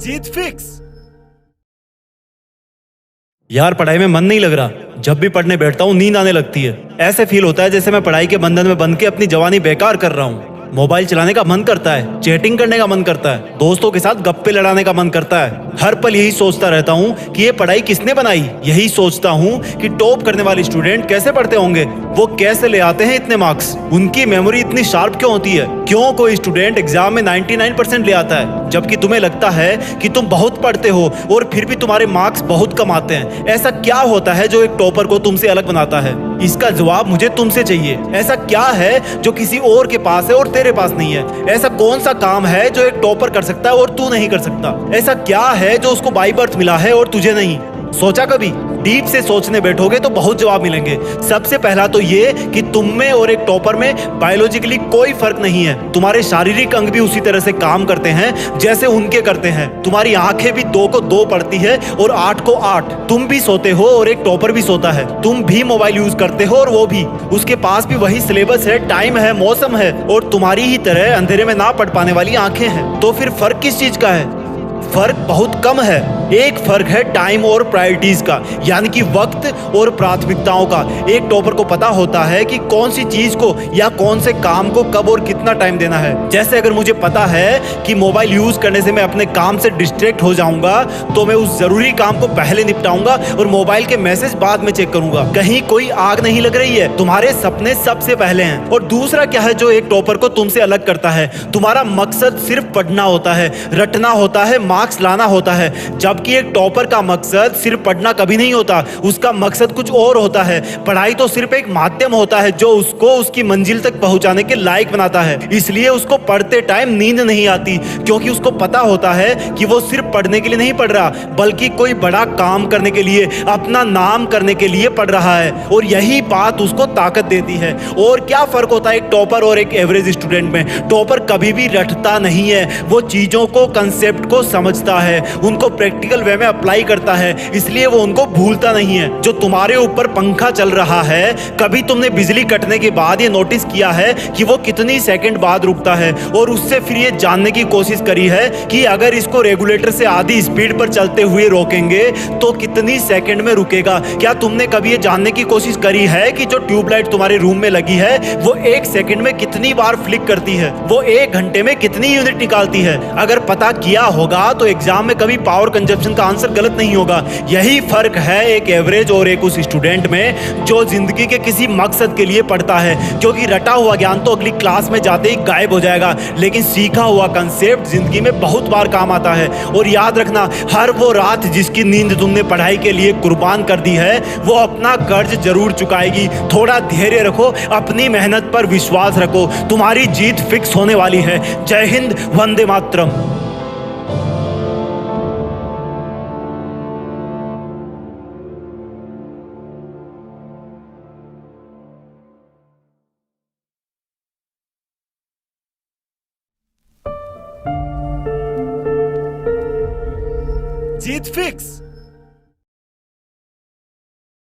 जीत fix. यार पढ़ाई में मन नहीं लग रहा। जब भी पढ़ने बैठता हूँ नींद आने लगती है। ऐसे फील होता है जैसे मैं पढ़ाई के बंधन में बंध के अपनी जवानी बेकार कर रहा हूँ। मोबाइल चलाने का मन करता है, चैटिंग करने का मन करता है, दोस्तों के साथ गप्पे लड़ाने का मन करता है। हर पल यही सोचता रहता हूँ कि ये पढ़ाई किसने बनाई। यही सोचता हूँ कि टॉप करने वाले स्टूडेंट कैसे पढ़ते होंगे, वो कैसे ले आते हैं इतने मार्क्स, उनकी मेमोरी इतनी शार्प क्यों होती है, क्यों कोई स्टूडेंट एग्जाम में 99% ले आता है जबकि तुम्हें लगता है कि तुम बहुत पढ़ते हो और फिर भी तुम्हारे मार्क्स बहुत कम आते हैं। ऐसा क्या होता है जो एक टॉपर को तुमसे अलग बनाता है? इसका जवाब मुझे तुमसे चाहिए। ऐसा क्या है जो किसी और के पास है और तेरे पास नहीं है? ऐसा कौन सा काम है जो एक टॉपर कर सकता है और तू नहीं कर सकता? ऐसा क्या है जो उसको बाय बर्थ मिला है और तुझे नहीं? सोचा कभी? डीप से सोचने बैठोगे तो बहुत जवाब मिलेंगे। सबसे पहला तो ये कि तुम में और एक टॉपर में बायोलॉजिकली कोई फर्क नहीं है। तुम्हारे शारीरिक अंग भी उसी तरह से काम करते हैं जैसे उनके करते हैं। तुम्हारी आंखें भी 2 को 2 पढ़ती है और 8 को 8। तुम भी सोते हो और एक टॉपर भी सोता है। तुम भी मोबाइल यूज करते हो और वो भी। उसके पास भी वही सिलेबस है, टाइम है, मौसम है और तुम्हारी ही तरह अंधेरे में ना पढ़ पाने वाली आंखें हैं। तो फिर फर्क किस चीज का है? फर्क बहुत कम है। एक फर्क है टाइम और प्रायोरिटीज का, यानी कि वक्त और प्राथमिकताओं का। एक टॉपर को पता होता है कि कौन सी चीज को या कौन से काम को कब और कितना टाइम देना है। जैसे अगर मुझे पता है कि मोबाइल यूज करने से मैं अपने काम से डिस्ट्रैक्ट हो जाऊंगा तो मैं उस जरूरी काम को पहले निपटाऊंगा और मोबाइल के मैसेज बाद में चेक करूंगा। कहीं कोई आग नहीं लग रही है, तुम्हारे सपने सबसे पहले हैं। और दूसरा क्या है जो एक टॉपर को तुमसे अलग करता है? तुम्हारा मकसद सिर्फ पढ़ना होता है, रटना होता है, मार्क्स लाना होता है। जबकि एक टॉपर का मकसद सिर्फ पढ़ना कभी नहीं होता, उसका मकसद कुछ और होता है। पढ़ाई तो सिर्फ एक माध्यम होता है जो उसको उसकी मंजिल तक पहुंचाने के लायक बनाता है। इसलिए उसको पढ़ते टाइम नींद नहीं आती, क्योंकि उसको पता होता है कि वो सिर्फ पढ़ने के लिए नहीं पढ़ रहा, बल्कि कोई बड़ा काम करने के लिए, अपना नाम करने के लिए पढ़ रहा है। और यही बात उसको ताकत देती है। और क्या फर्क होता है एक टॉपर और एक एवरेज स्टूडेंट में? टॉपर कभी भी रटता नहीं है, वो चीजों को, कंसेप्ट को समझता है, उनको प्रैक्टिकल वे में अप्लाई करता है, इसलिए वो उनको भूलता नहीं है। जो तुम्हारे ऊपर पंखा चल रहा है, कभी तुमने बिजली कटने के बाद ये नोटिस किया है कि वो कितनी सेकंड बाद रुकता है? और उससे फिर ये जानने की कोशिश करी है कि अगर इसको रेगुलेटर से आधी स्पीड पर चलते हुए रोकेंगे तो कितनी सेकंड में रुकेगा? क्या तुमने कभी ये जानने की कोशिश करी है कि जो ट्यूबलाइट तुम्हारे रूम में लगी है वो 1 सेकंड में कितनी बार फ्लिक करती है? वो 1 घंटे में कितनी यूनिट निकालती है? अगर पता किया होगा तो एग्जाम में कभी पावर कंजप्शन का आंसर गलत नहीं होगा। यही फर्क है एक एवरेज और एक उस स्टूडेंट में जो जिंदगी के किसी मकसद के लिए पढ़ता है। क्योंकि रटा हुआ ज्ञान तो अगली क्लास में जाते ही गायब हो जाएगा, लेकिन सीखा हुआ कंसेप्ट जिंदगी में बहुत बार काम आता है। और याद रखना, हर वो रात जिसकी नींद तुमने पढ़ाई के लिए कुर्बान कर दी है वो अपना कर्ज जरूर चुकाएगी। थोड़ा धैर्य रखो, अपनी मेहनत पर विश्वास रखो, तुम्हारी जीत फिक्स होने वाली है। जय हिंद, वंदे मातरम। जीत फिक्स।